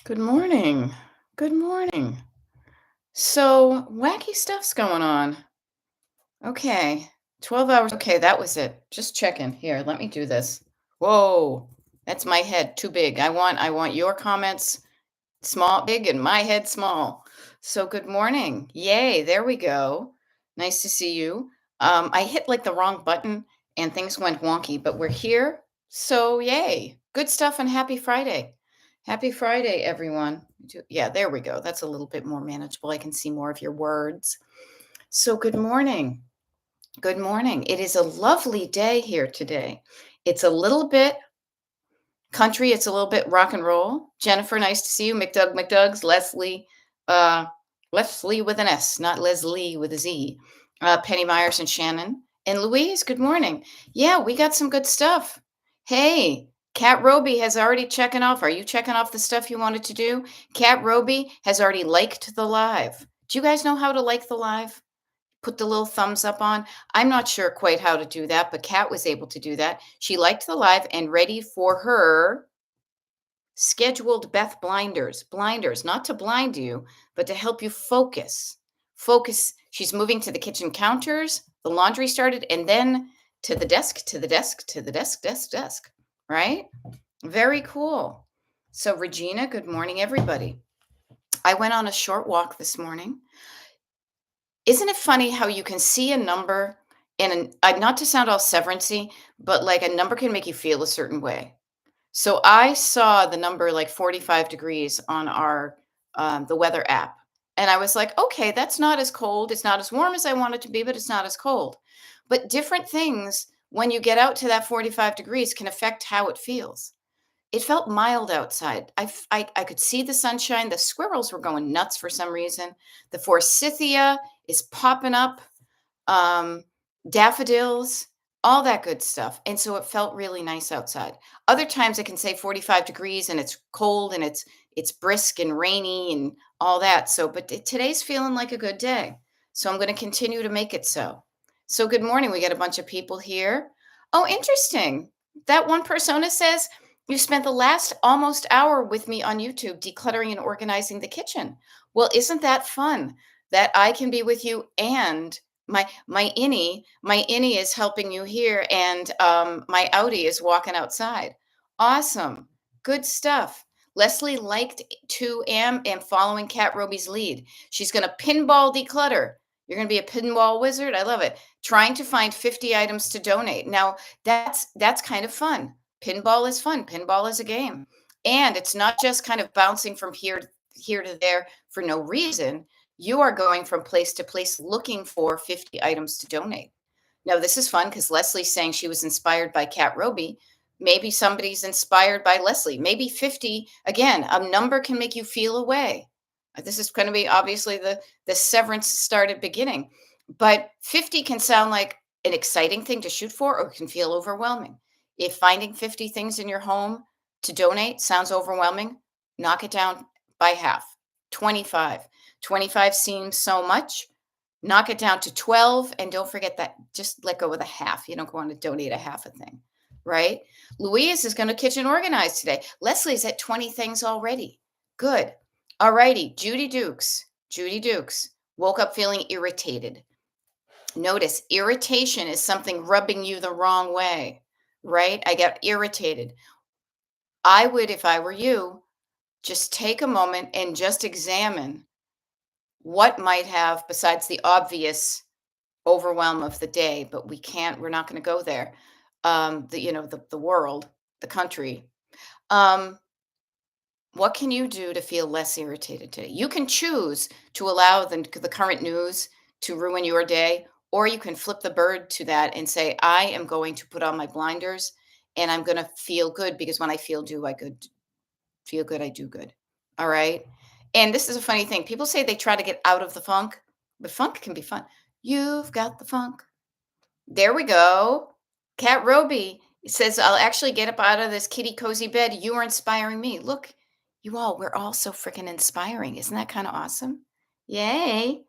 Good morning. Good morning. So, wacky stuff's going on. Okay. 12 hours. Okay, that was it. Just checking. Here, let me do this. Whoa. That's my head too big. I want your comments small, big, and my head small. So, good morning. Yay, there we go. Nice to see you. I hit like the wrong button and things went wonky, but we're here. So, yay. Good stuff and happy Friday. Happy Friday, everyone. Yeah, there we go. That's a little bit more manageable. I can see more of your words. So, good morning. Good morning. It is a lovely day here today. It's a little bit country, it's a little bit rock and roll. Jennifer, nice to see you. McDugs, Leslie, uh, Leslie with an S, not Leslie with a Z. Penny Myers and Shannon. And Louise, good morning. Yeah, we got some good stuff. Hey, Kat Roby has already checking off. Are you checking off the stuff you wanted to do? Kat Roby has already liked the live. Do you guys know how to like the live? Put the little thumbs up on. I'm not sure quite how to do that, but Kat was able to do that. She liked the live and ready for her scheduled Beth blinders. Blinders, not to blind you, but to help you focus. Focus. She's moving to the kitchen counters, the laundry started, and then to the desk, to the desk, to the desk, right? Very cool. So, Regina, good morning, everybody. I went on a short walk this morning. Isn't it funny how you can see a number and not to sound all severancy, but like a number can make you feel a certain way. So I saw the number like 45 degrees on our the weather app. And I was like, okay, that's not as cold. It's not as warm as I want it to be, but it's not as cold. But different things when you get out to that 45 degrees can affect how it feels. It felt mild outside. I could see the sunshine. The squirrels were going nuts for some reason. The forsythia is popping up, um, daffodils, all that good stuff. And so it felt really nice outside. Other times it can say 45 degrees and it's cold and it's brisk and rainy and all that. So, but today's feeling like a good day. So I'm going to continue to make it so. So good morning. We got a bunch of people here. Oh, interesting. That one persona says you spent the last almost hour with me on YouTube decluttering and organizing the kitchen. Well, isn't that fun that I can be with you and my innie is helping you here, and my outie is walking outside. Awesome, good stuff. Leslie liked 2am and following Kat Roby's lead. She's going to pinball declutter. You're going to be a pinball wizard. I love it. Trying to find 50 items to donate. Now that's kind of fun. Pinball is fun. Pinball is a game, and it's not just kind of bouncing from here to there for no reason. You are going from place to place looking for 50 items to donate. Now, this is fun because Leslie's saying she was inspired by Kat Roby. Maybe somebody's inspired by Leslie. Maybe 50, again, a number can make you feel a way. This is going to be obviously the severance started beginning, but 50 can sound like an exciting thing to shoot for or it can feel overwhelming. If finding 50 things in your home to donate sounds overwhelming, knock it down by half. 25. 25 seems so much. Knock it down to 12 and don't forget that just let go of the half. You don't want to donate a half a thing, right? Louise is going to kitchen organize today. Leslie's at 20 things already. Good. All righty. Judy Dukes. Judy Dukes woke up feeling irritated. Notice irritation is something rubbing you the wrong way, right? I got irritated. I would, if I were you, just take a moment and just examine what might have, besides the obvious overwhelm of the day, but we're not going to go there. The world, the country. Um, what can you do to feel less irritated today? You can choose to allow the current news to ruin your day, or you can flip the bird to that and say, I am going to put on my blinders and I'm going to feel good because when I feel good, I do good. All right. And this is a funny thing. People say they try to get out of the funk, but funk can be fun. You've got the funk. There we go. Kat Roby says, I'll actually get up out of this kitty cozy bed. You are inspiring me. Look, we're all so freaking inspiring. Isn't that kind of awesome? Yay.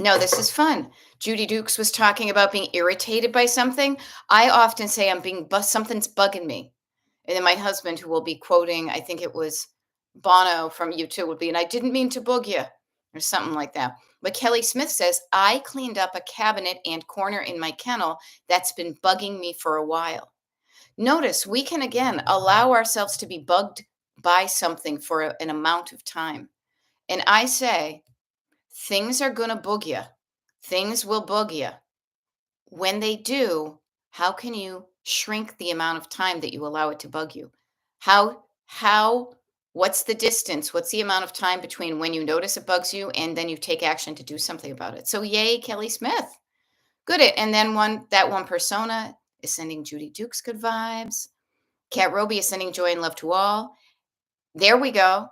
No, this is fun. Judy Dukes was talking about being irritated by something. I often say something's bugging me. And then my husband, who will be quoting, I think it was Bono from U2, would be, and I didn't mean to bug you, or something like that. But Kelly Smith says, I cleaned up a cabinet and corner in my kennel that's been bugging me for a while. Notice we can again allow ourselves to be bugged by something for an amount of time. And I say, things are going to bug you. Things will bug you. When they do, how can you shrink the amount of time that you allow it to bug you? How what's the distance? What's the amount of time between when you notice it bugs you and then you take action to do something about it? So yay, Kelly Smith. Good it. And then one persona is sending Judy Dukes good vibes. Kat Roby is sending joy and love to all. There we go.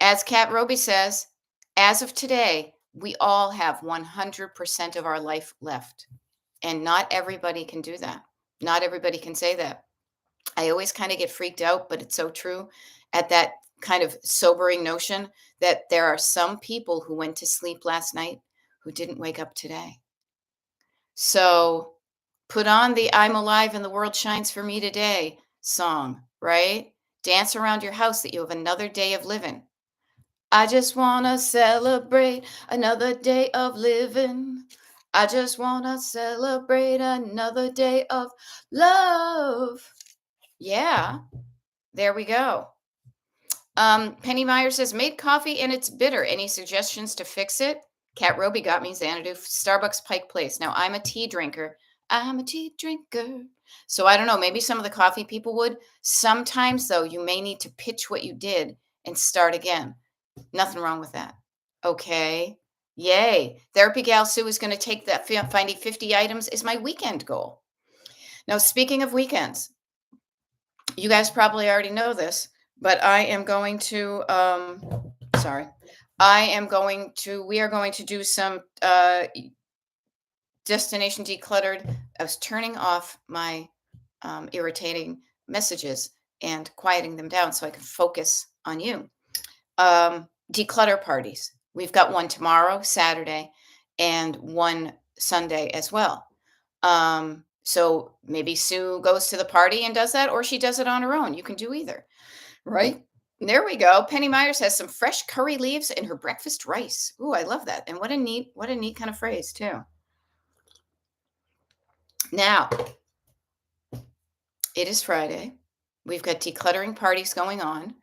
As Kat Roby says, as of today, we all have 100% of our life left. And not everybody can do that. Not everybody can say that. I always kind of get freaked out, but it's so true at that kind of sobering notion that there are some people who went to sleep last night who didn't wake up today. So put on the I'm alive and the world shines for me today song, right? Dance around your house that you have another day of living. I just want to celebrate another day of living. I just want to celebrate another day of love. Yeah, there we go. Penny Meyer says, made coffee and it's bitter. Any suggestions to fix it? Kat Roby got me Xanadu, Starbucks Pike Place. Now, I'm a tea drinker. I'm a tea drinker. So I don't know, maybe some of the coffee people would. Sometimes, though, you may need to pitch what you did and start again. Nothing wrong with that. Okay. Yay. Therapy Gal Sue is going to take that finding 50 items is my weekend goal. Now, speaking of weekends, you guys probably already know this, but I am going to, we are going to do some Destination Decluttered. I was turning off my irritating messages and quieting them down so I can focus on you. Declutter parties. We've got one tomorrow, Saturday, and one Sunday as well. So maybe Sue goes to the party and does that, or she does it on her own. You can do either, right? There we go. Penny Myers has some fresh curry leaves in her breakfast rice. Ooh, I love that. And what a neat kind of phrase too. Now, it is Friday. We've got decluttering parties going on.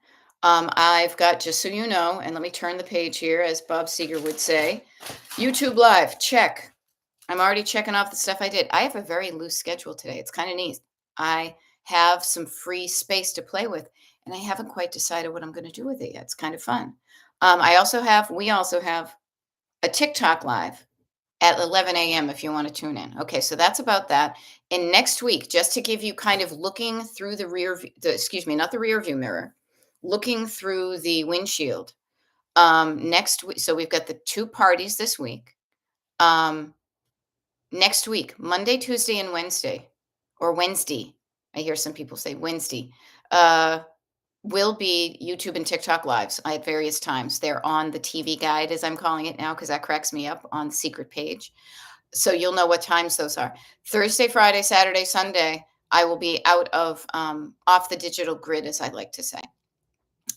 I've got, just so you know, and let me turn the page here, as Bob Seger would say, YouTube Live, check. I'm already checking off the stuff I did. I have a very loose schedule today. It's kind of neat. I have some free space to play with, and I haven't quite decided what I'm going to do with it yet. It's kind of fun. We also have a TikTok Live at 11 a.m. if you want to tune in. Okay, so that's about that. And next week, just to give you kind of looking through the not the rear view mirror, looking through the windshield. Next week, so we've got the two parties this week. Next week, Monday, Tuesday, and Wednesday, or Wednesday. I hear some people say Wednesday. Will be YouTube and TikTok lives at various times. They're on the TV guide, as I'm calling it now, because that cracks me up, on the secret page. So you'll know what times those are. Thursday, Friday, Saturday, Sunday, I will be out of off the digital grid, as I like to say.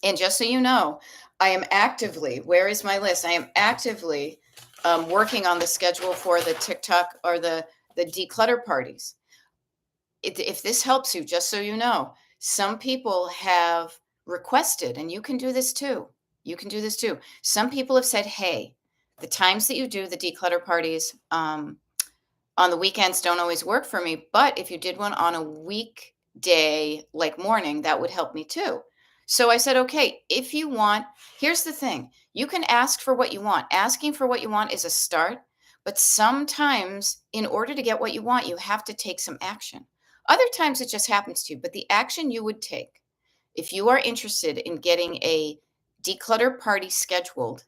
And just so you know, I am actively, where is my list? I am actively working on the schedule for the TikTok or the declutter parties. If this helps you, just so you know, some people have requested, and you can do this too. You can do this too. Some people have said, hey, the times that you do the declutter parties on the weekends don't always work for me. But if you did one on a weekday, like morning, that would help me too. So I said, okay, if you want, here's the thing. You can ask for what you want. Asking for what you want is a start. But sometimes in order to get what you want, you have to take some action. Other times it just happens to you. But the action you would take if you are interested in getting a declutter party scheduled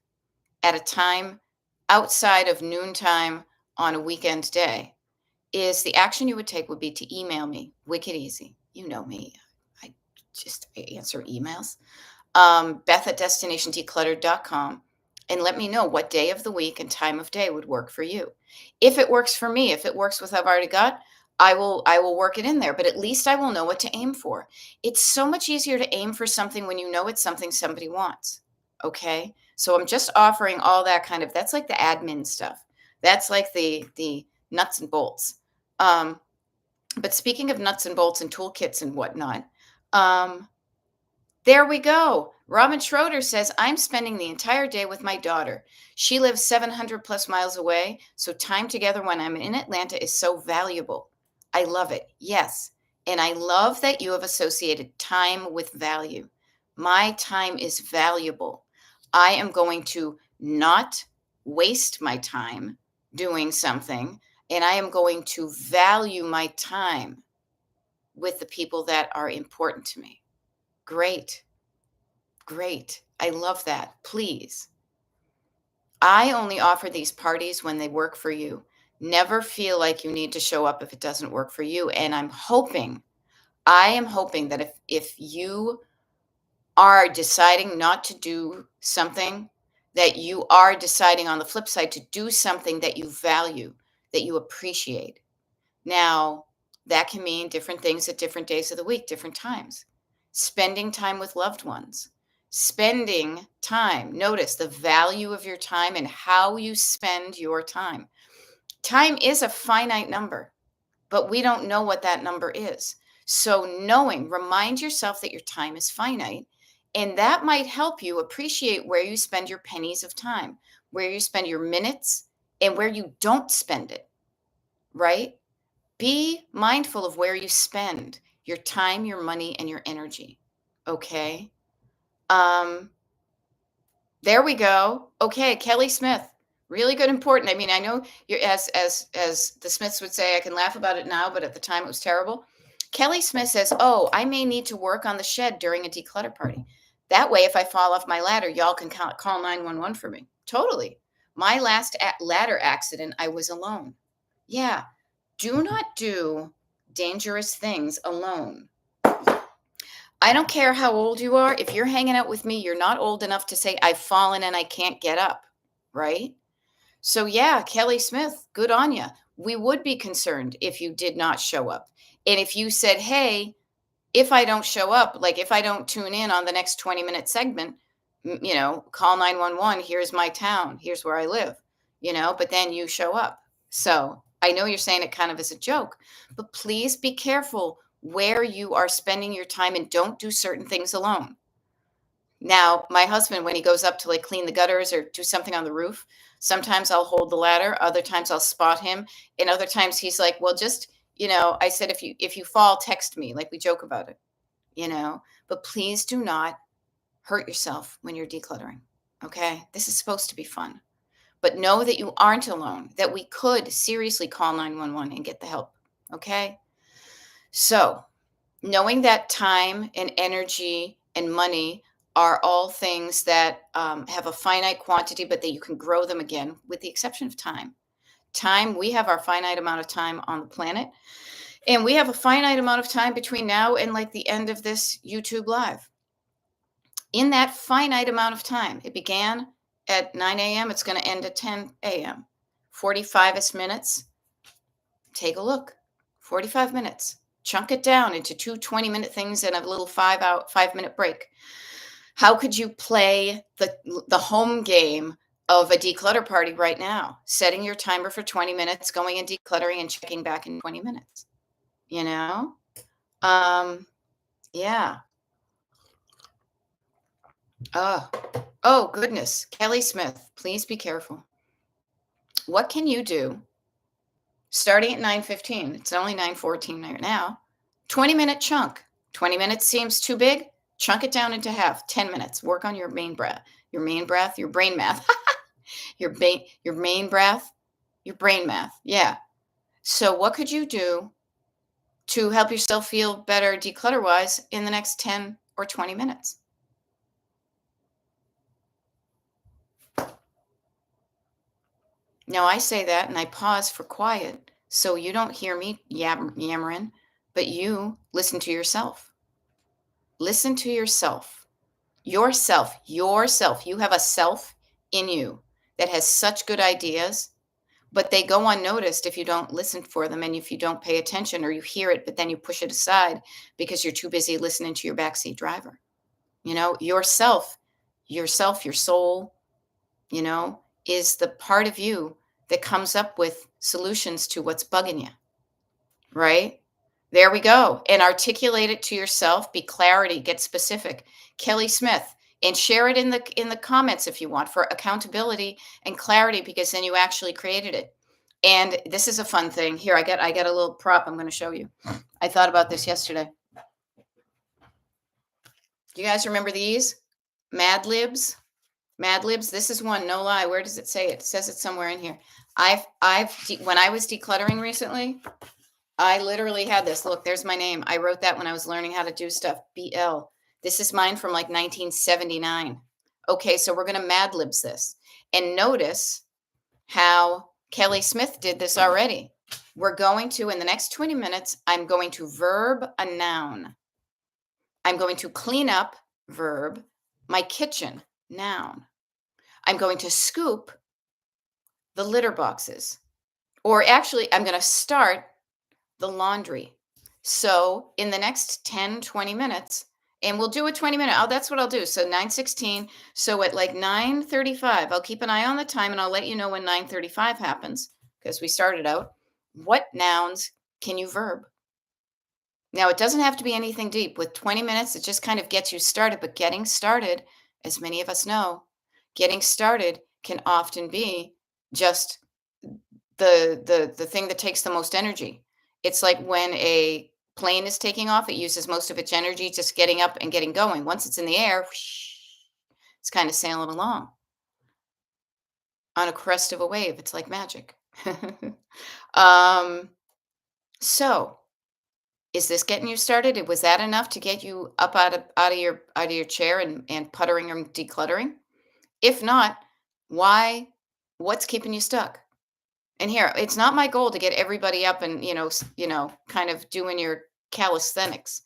at a time outside of noontime on a weekend day, is the action you would take would be to email me. Wicked easy. You know me. I answer emails. Beth at destinationdecluttered.com, and let me know what day of the week and time of day would work for you. If it works for me, if it works with what I've already got, I will work it in there, but at least I will know what to aim for. It's so much easier to aim for something when you know it's something somebody wants. Okay? So I'm just offering all that kind of that's like the admin stuff. That's like the nuts and bolts. Um, but speaking of nuts and bolts and toolkits and whatnot, um, there we go. Robin Schroeder says, I'm spending the entire day with my daughter. She lives 700 plus miles away, so time together when I'm in Atlanta is so valuable. I love it. Yes. And I love that you have associated time with value. My time is valuable. I am going to not waste my time doing something, and I am going to value my time with the people that are important to me. Great. Great. I love that. Please. I only offer these parties when they work for you. Never feel like you need to show up if it doesn't work for you. And I am hoping that if you are deciding not to do something, that you are deciding on the flip side to do something that you value, that you appreciate. Now, that can mean different things at different days of the week, different times. Spending time with loved ones, spending time. Notice the value of your time and how you spend your time. Time is a finite number, but we don't know what that number is. So, remind yourself that your time is finite, and that might help you appreciate where you spend your pennies of time, where you spend your minutes, and where you don't spend it, right? Be mindful of where you spend your time, your money, and your energy. Okay. Um, there we go. Okay, Kelly Smith. Really good, important. I mean, I know you're as the Smiths would say, I can laugh about it now, but at the time it was terrible. Kelly Smith says, "Oh, I may need to work on the shed during a declutter party. That way, if I fall off my ladder, y'all can call 911 for me." Totally. My last ladder accident, I was alone. Yeah. Do not do dangerous things alone. I don't care how old you are. If you're hanging out with me, you're not old enough to say, I've fallen and I can't get up, right? So, yeah, Kelly Smith, good on you. We would be concerned if you did not show up. And if you said, hey, if I don't show up, like if I don't tune in on the next 20-minute segment, call 911. Here's my town. Here's where I live, but then you show up. So I know you're saying it kind of as a joke, but please be careful where you are spending your time and don't do certain things alone. Now, my husband, when he goes up to like clean the gutters or do something on the roof, sometimes I'll hold the ladder, other times I'll spot him, and other times he's like, well, just, I said, if you fall, text me, like we joke about it, but please do not hurt yourself when you're decluttering. Okay. This is supposed to be fun, but know that you aren't alone, that we could seriously call 911 and get the help. Okay. So, knowing that time and energy and money are all things that have a finite quantity, but that you can grow them again, with the exception of time. Time, we have our finite amount of time on the planet, and we have a finite amount of time between now and like the end of this YouTube live. In that finite amount of time, it began at 9 a.m., it's going to end at 10 a.m. 45 minutes. Take a look. 45 minutes. Chunk it down into two 20-minute things and a little 5-minute break. How could you play the home game of a declutter party right now? Setting your timer for 20 minutes, going and decluttering and checking back in 20 minutes. Yeah. Oh goodness. Kelly Smith, please be careful. What can you do starting at 9:15? It's only 9:14 right now. 20-minute chunk. 20 minutes seems too big. Chunk it down into half. 10 minutes. Work on your brain math, your brain math. your main breath, your brain math. Yeah. So what could you do to help yourself feel better declutter wise in the next 10 or 20 minutes? Now I say that and I pause for quiet so you don't hear me yammering, but you listen to yourself. Listen to yourself. Yourself. You have a self in you that has such good ideas. but they go unnoticed if you don't listen for them and if you don't pay attention or you hear it, but then you push it aside because you're too busy listening to your backseat driver. Yourself, your soul, you know, is the part of you that comes up with solutions to what's bugging you, right? There we go. And articulate it to yourself, be clarity, get specific. Kelly Smith, and share it in the comments if you want for accountability and clarity because then you actually created it. And this is a fun thing. Here, I got a little prop I'm going to show you. I thought about this yesterday. Do you guys remember these? Mad Libs? Mad Libs. This is one, no lie. Where does it say it? It says it somewhere in here. When I was decluttering recently, I literally had this. Look, there's my name. I wrote that when I was learning how to do stuff. BL. This is mine from like 1979. Okay, so we're going to Mad Libs this. And notice how Kelly Smith did this already. We're going to, in the next 20 minutes, I'm going to verb a noun. I'm going to clean up, verb, my kitchen, noun. I'm going to scoop the litter boxes. Or actually, I'm going to start the laundry. So in the next 10, 20 minutes, and we'll do a 20-minute. Oh, that's what I'll do. So 9:16. So at like 9:35, I'll keep an eye on the time and I'll let you know when 9:35 happens because we started out. What nouns can you verb? Now, it doesn't have to be anything deep. With 20 minutes, it just kind of gets you started. But getting started, as many of us know, getting started can often be just the thing that takes the most energy. It's like when a plane is taking off, it uses most of its energy just getting up and getting going. Once it's in the air, whoosh, it's kind of sailing along on a crest of a wave. It's like magic. um, so is this getting you started? Was that enough to get you up out of your chair and puttering and decluttering? If not, why? What's keeping you stuck? And here, it's not my goal to get everybody up and kind of doing your calisthenics,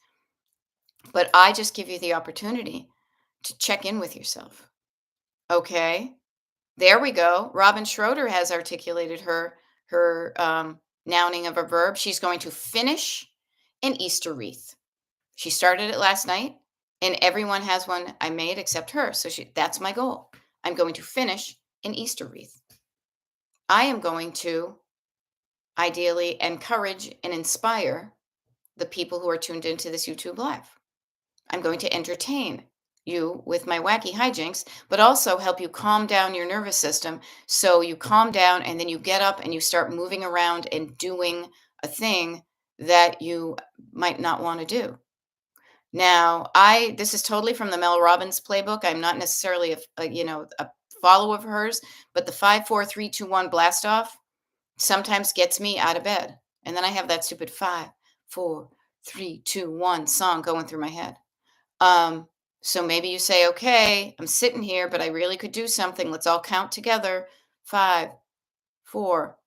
but I just give you the opportunity to check in with yourself. Okay, there we go. Robin Schroeder has articulated her nouning of a verb. She's going to finish an Easter wreath. She started it last night, and everyone has one I made except her. So that's my goal. I'm going to finish an Easter wreath. I am going to ideally encourage and inspire the people who are tuned into this YouTube live. I'm going to entertain you with my wacky hijinks, but also help you calm down your nervous system. So you calm down and then you get up and you start moving around and doing a thing that you might not want to do. Now, this is totally from the Mel Robbins playbook. I'm not necessarily a follower of hers, but the 5, 4, 3, 2, 1 blast off sometimes gets me out of bed. And then I have that stupid 5, 4, 3, 2, 1 song going through my head. So maybe you say, okay, I'm sitting here, but I really could do something. Let's all count together. 5, 4,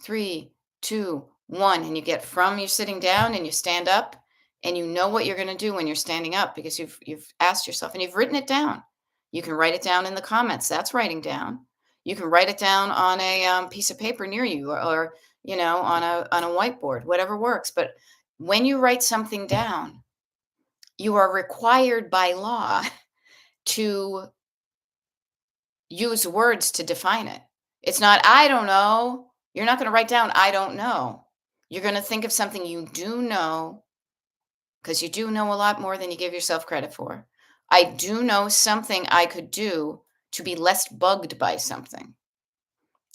3, 2, 1. And you get from you sitting down and you stand up and you know what you're going to do when you're standing up because you've asked yourself and you've written it down. You can write it down in the comments. That's writing down. You can write it down on a piece of paper near you or on a whiteboard, whatever works. But when you write something down, you are required by law to use words to define it. It's not, I don't know. You're not going to write down, I don't know. You're going to think of something you do know because you do know a lot more than you give yourself credit for. I do know something I could do to be less bugged by something.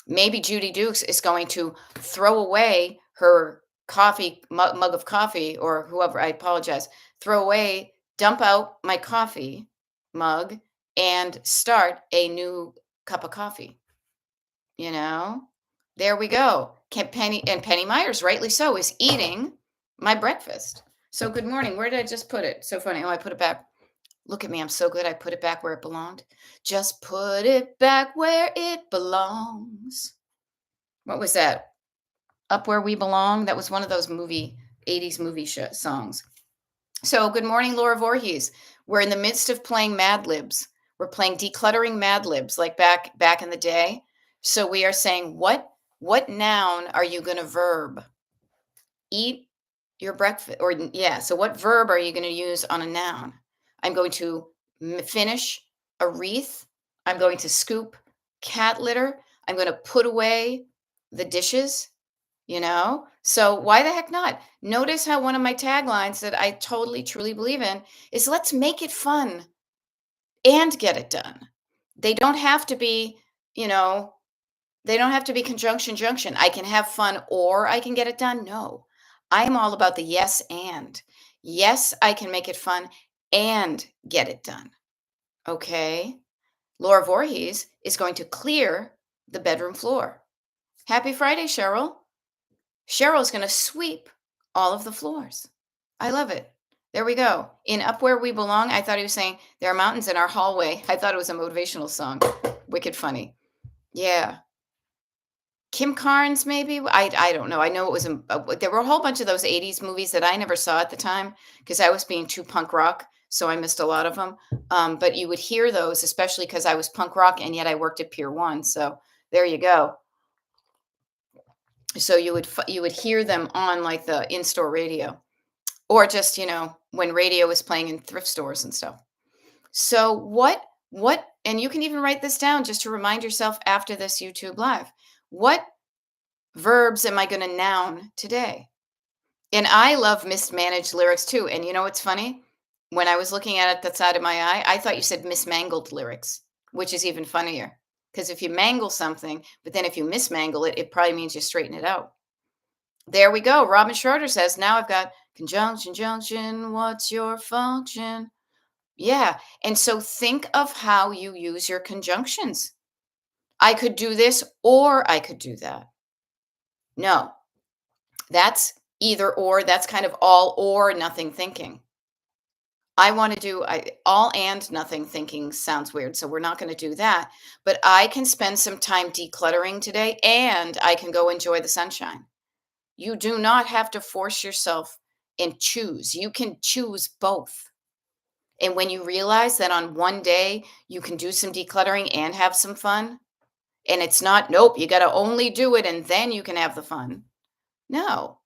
Maybe Judy Dukes is going to throw away her coffee mug of coffee or whoever, I apologize, dump out my coffee mug and start a new cup of coffee. There we go. Penny Myers, rightly so, is eating my breakfast. So good morning. Where did I just put it? So funny. Oh, I put it back. Look at me. I'm so good. I put it back where it belonged. Just put it back where it belongs. What was that? Up Where We Belong? That was one of those 80s movie songs. So good morning, Laura Voorhees. We're in the midst of playing Mad Libs. We're playing decluttering Mad Libs like back in the day. So we are saying, what What noun are you going to verb? Eat your breakfast, or yeah, so what verb are you going to use on a noun? I'm going to finish a wreath. I'm going to scoop cat litter. I'm going to put away the dishes, you know? So why the heck not? Notice how one of my taglines that I totally truly believe in is let's make it fun and get it done. They don't have to be, you know, they don't have to be conjunction junction. I can have fun or I can get it done. No, I am all about the yes and. Yes, I can make it fun and get it done. Okay. Laura Voorhees is going to clear the bedroom floor. Happy Friday, Cheryl. Cheryl's going to sweep all of the floors. I love it. There we go. In Up Where We Belong, I thought he was saying there are mountains in our hallway. I thought it was a motivational song. Wicked funny. Yeah. Kim Carnes, maybe? I don't know. I know it was there were a whole bunch of those 80s movies that I never saw at the time because I was being too punk rock, so I missed a lot of them. But you would hear those, especially because I was punk rock and yet I worked at Pier 1. So there you go. So you would hear them on like the in-store radio or just, when radio was playing in thrift stores and stuff. So what and you can even write this down just to remind yourself after this YouTube live. What verbs am I going to noun today? And I love mismanaged lyrics too. And you know what's funny? When I was looking at it the side of my eye, I thought you said mismangled lyrics, which is even funnier. Because if you mangle something, but then if you mismangle it, it probably means you straighten it out. There we go. Robin Schroeder says, now I've got conjunction, junction. What's your function? Yeah. And so think of how you use your conjunctions. I could do this or I could do that. No, that's either or. That's kind of all or nothing thinking. I want to do all and nothing thinking sounds weird. So we're not going to do that. But I can spend some time decluttering today and I can go enjoy the sunshine. You do not have to force yourself and choose. You can choose both. And when you realize that on one day you can do some decluttering and have some fun, and it's not, nope, you got to only do it and then you can have the fun. No.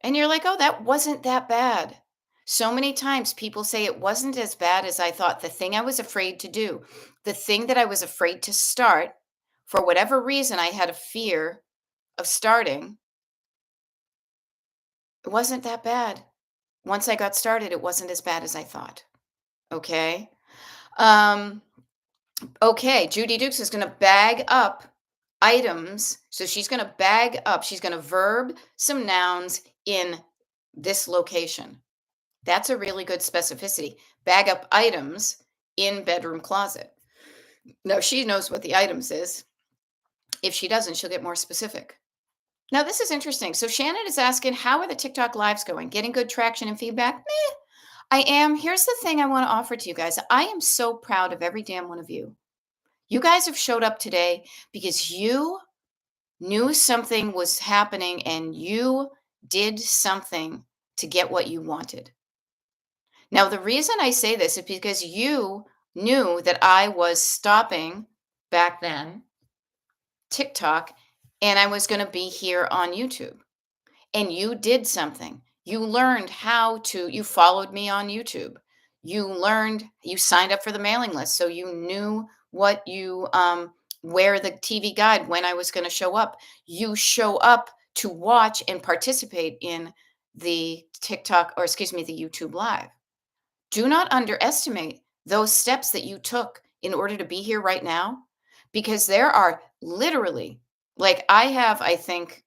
And you're like, oh, that wasn't that bad. So many times people say it wasn't as bad as I thought. The thing I was afraid to do, the thing that I was afraid to start, for whatever reason, I had a fear of starting. It wasn't that bad. Once I got started, it wasn't as bad as I thought. Okay. Um, okay. Judy Dukes is going to bag up items. So she's going to bag up, she's going to verb some nouns in this location. That's a really good specificity. Bag up items in bedroom closet. Now she knows what the items is. If she doesn't, she'll get more specific. Now this is interesting. So Shannon is asking, how are the TikTok lives going? Getting good traction and feedback? Meh. I am. Here's the thing I want to offer to you guys. I am so proud of every damn one of you. You guys have showed up today because you knew something was happening and you did something to get what you wanted. Now, the reason I say this is because you knew that I was stopping back then TikTok and I was going to be here on YouTube. And you did something. You learned how to, you followed me on YouTube. You learned, you signed up for the mailing list. So you knew what where the TV guide, when I was going to show up. You show up to watch and participate in the TikTok, or excuse me, the YouTube live. Do not underestimate those steps that you took in order to be here right now, because there are literally, like I have, I think,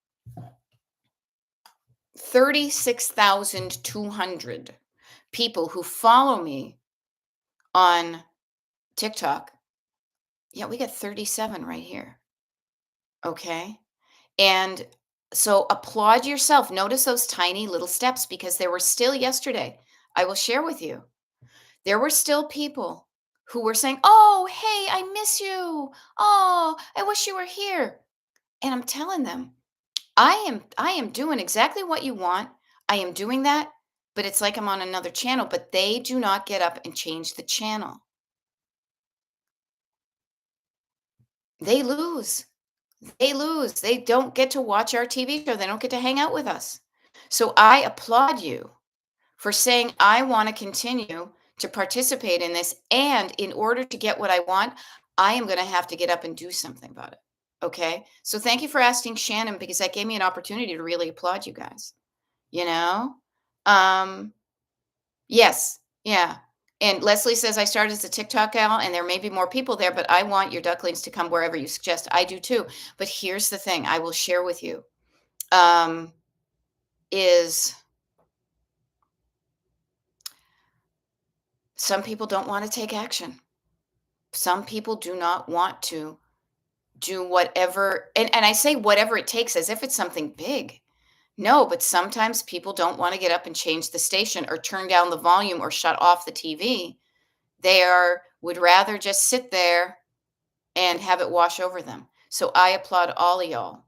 36,200 people who follow me on TikTok. Yeah, we got 37 right here. Okay. And so applaud yourself. Notice those tiny little steps because there were still yesterday. I will share with you. There were still people who were saying, "Oh, hey, I miss you. Oh, I wish you were here." And I'm telling them, I am doing exactly what you want. I am doing that, but it's like I'm on another channel, but they do not get up and change the channel. They lose. They lose. They don't get to watch our TV show. They don't get to hang out with us. So I applaud you for saying, I want to continue to participate in this. And in order to get what I want, I am going to have to get up and do something about it. Okay. So thank you for asking Shannon because that gave me an opportunity to really applaud you guys. You know? Um, yes. Yeah. And Leslie says, I started as a TikTok gal, and there may be more people there, but I want your ducklings to come wherever you suggest. I do too. But here's the thing I will share with you um, is some people don't want to take action. Some people do not want to do whatever, and I say whatever it takes as if it's something big. No, but sometimes people don't want to get up and change the station or turn down the volume or shut off the TV. They would rather just sit there and have it wash over them. So I applaud all of y'all.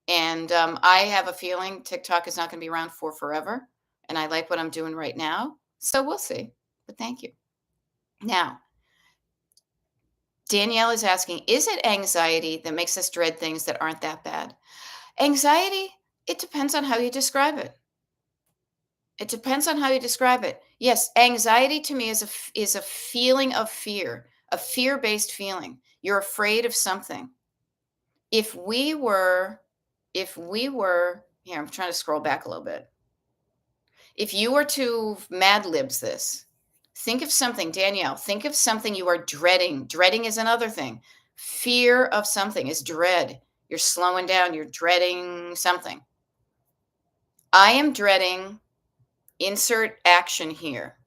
And I have a feeling TikTok is not going to be around for forever. And I like what I'm doing right now. So we'll see. But thank you. Now, Danielle is asking, is it anxiety that makes us dread things that aren't that bad? Anxiety, it depends on how you describe it. It depends on how you describe it. Yes, anxiety to me is a feeling of fear, a fear-based feeling. You're afraid of something. If we were here, I'm trying to scroll back a little bit. If you were to Mad Libs this, think of something, Danielle, think of something you are dreading. Dreading is another thing. Fear of something is dread. You're slowing down, you're dreading something. I am dreading insert action here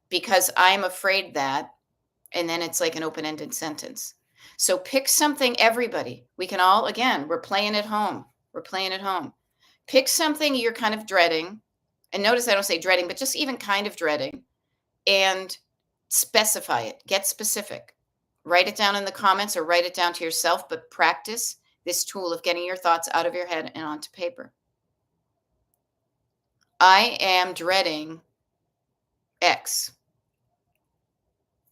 because I'm afraid that, and then it's like an open-ended sentence. So pick something, everybody. We can all, again, we're playing at home. We're playing at home. Pick something you're kind of dreading. And notice I don't say dreading, but just even kind of dreading. And specify it. Get specific. Write it down in the comments or write it down to yourself, but practice this tool of getting your thoughts out of your head and onto paper. I am dreading X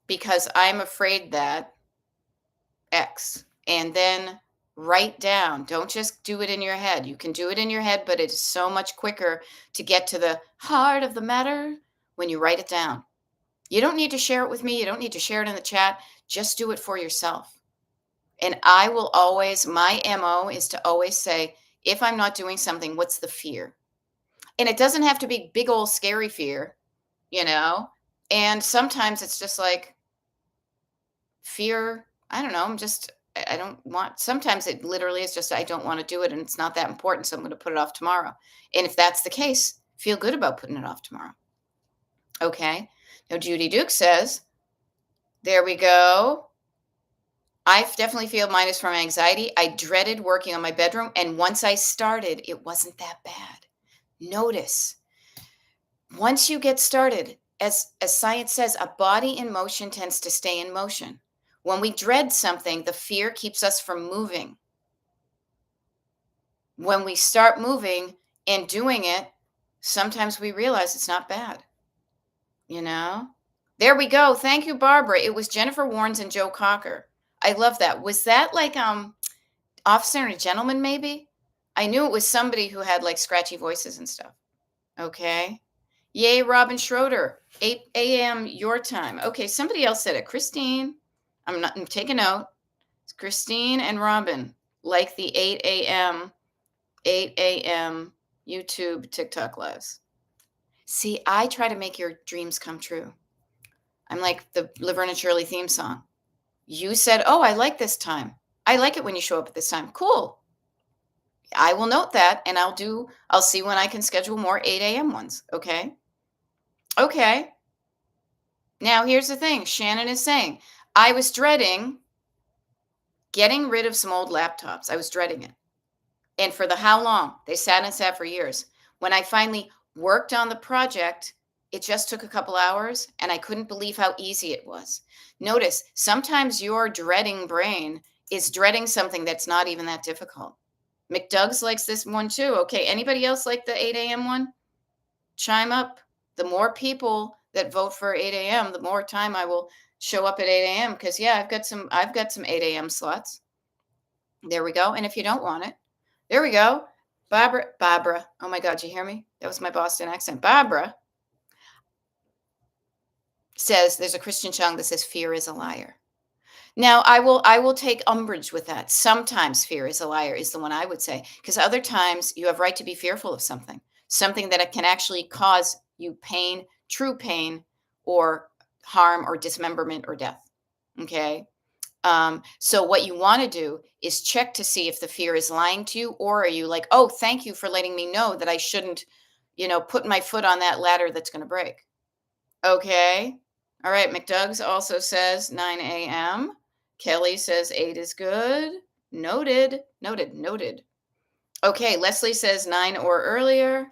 because I'm afraid that X. And then write down. Don't just do it in your head. You can do it in your head, but it's so much quicker to get to the heart of the matter when you write it down. You don't need to share it with me. You don't need to share it in the chat. Just do it for yourself. And I will always, my MO is to always say, if I'm not doing something, what's the fear? And it doesn't have to be big old scary fear, you know? And sometimes it's just like fear. I don't know. I don't want, sometimes it literally is just, I don't want to do it and it's not that important. So I'm going to put it off tomorrow. And if that's the case, feel good about putting it off tomorrow. Okay. Now, Judy Duke says, there we go. I definitely feel mine is from anxiety. I dreaded working on my bedroom. And once I started, it wasn't that bad. Notice, once you get started, as science says, a body in motion tends to stay in motion. When we dread something, the fear keeps us from moving. When we start moving and doing it, sometimes we realize it's not bad. You know? There we go. Thank you, Barbara. It was Jennifer Warnes and Joe Cocker. I love that. Was that like Officer and a Gentleman, maybe? I knew it was somebody who had like scratchy voices and stuff. Okay. Yay, Robin Schroeder. 8 a.m. your time. Okay, somebody else said it. Christine. I'm taking note. It's Christine and Robin like the 8 a.m. YouTube TikTok lives. See, I try to make your dreams come true. I'm like the Laverne and Shirley theme song. You said, oh, I like this time. I like it when you show up at this time. Cool. I will note that and I'll see when I can schedule more 8 a.m. ones. Okay. Okay. Now here's the thing. Shannon is saying, I was dreading getting rid of some old laptops. I was dreading it. And for the how long? They sat and sat for years. When I finally worked on the project, it just took a couple hours and I couldn't believe how easy it was. Notice, sometimes your dreading brain is dreading something that's not even that difficult. McDougs likes this one too. Okay, anybody else like the 8 a.m. one? Chime up. The more people that vote for 8 a.m., the more time I will show up at 8 a.m. Because yeah, I've got some 8 a.m. slots. There we go. And if you don't want it, there we go. Barbara. Oh my God, you hear me? That was my Boston accent. Barbara says there's a Christian song that says fear is a liar. Now, I will take umbrage with that. Sometimes fear is a liar is the one I would say, because other times you have right to be fearful of something, something that it can actually cause you pain, true pain, or harm, or dismemberment, or death. Okay. So what you want to do is check to see if the fear is lying to you, or are you like, oh, thank you for letting me know that I shouldn't, put my foot on that ladder that's going to break. Okay. All right. McDoug's also says 9 a.m. Kelly says 8 is good. Noted. Noted. Noted. Okay. Leslie says 9 or earlier.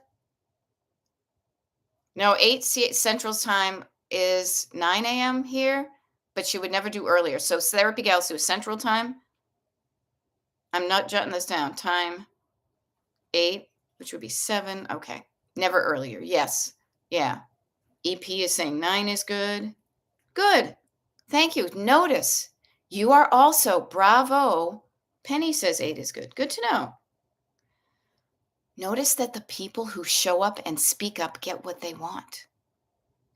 No, 8 Central Time is 9 a.m. here, but she would never do earlier. So Therapy Gals do Central Time. I'm not jotting this down. Time 8, which would be 7. Okay. Never earlier. Yes. Yeah. EP is saying 9 is good. Good. Thank you. Notice you are also bravo. Penny says 8 is good. Good to know. Notice that the people who show up and speak up get what they want.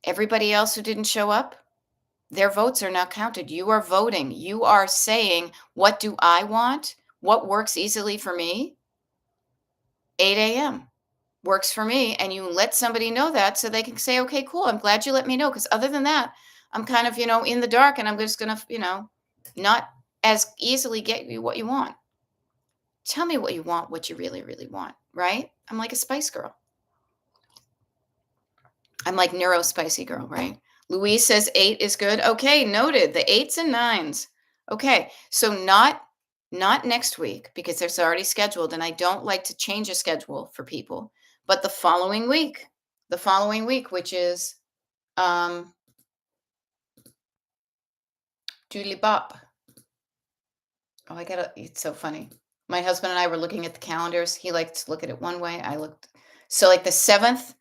Everybody else who didn't show up, their votes are not counted. You are voting. You are saying, what do I want? What works easily for me? 8 a.m. works for me. And you let somebody know that so they can say, okay, cool. I'm glad you let me know. Because other than that, I'm kind of, in the dark, and I'm just going to, not as easily get you what you want. Tell me what you want, what you really, really want, right? I'm like a spice girl. I'm like neuro spicy girl, right? Louise says 8 is good. Okay, noted. The 8s and 9s. Okay, so not next week, because there's already scheduled, and I don't like to change a schedule for people, but the following week. The following week, which is Julie Bop. Oh, it's so funny. My husband and I were looking at the calendars. He liked to look at it one way. I looked. So like the 7th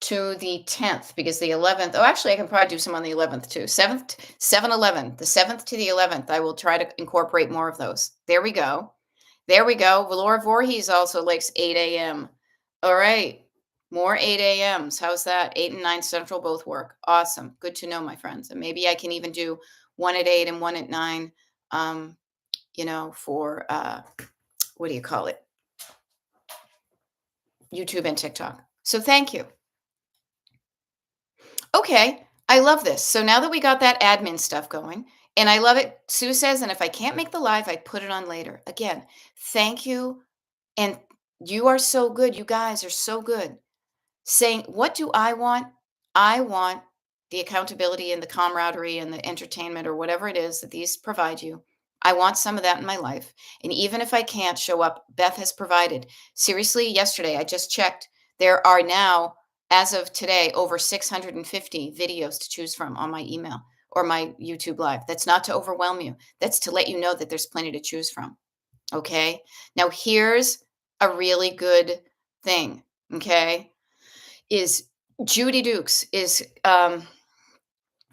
to the 10th, because the 11th, oh, actually, I can probably do some on the 11th too. 7th, 7, 11, the 7th to the 11th. I will try to incorporate more of those. There we go. There we go. Valora Voorhees also likes 8 a.m. All right. More 8 a.m.s. How's that? 8 and 9 Central both work. Awesome. Good to know, my friends. And maybe I can even do one at 8 and one at 9, for, what do you call it? YouTube and TikTok. So thank you. Okay. I love this. So now that we got that admin stuff going, and I love it, Sue says, and if I can't make the live, I put it on later. Again, thank you. And you are so good. You guys are so good. Saying, what do I want? I want the accountability and the camaraderie and the entertainment, or whatever it is that these provide you. I want some of that in my life. And even if I can't show up, Beth has provided. Seriously, yesterday I just checked. There are now, as of today, over 650 videos to choose from on my email or my YouTube live. That's not to overwhelm you. That's to let you know that there's plenty to choose from. Okay. Now here's a really good thing. Okay. Is Judy Dukes is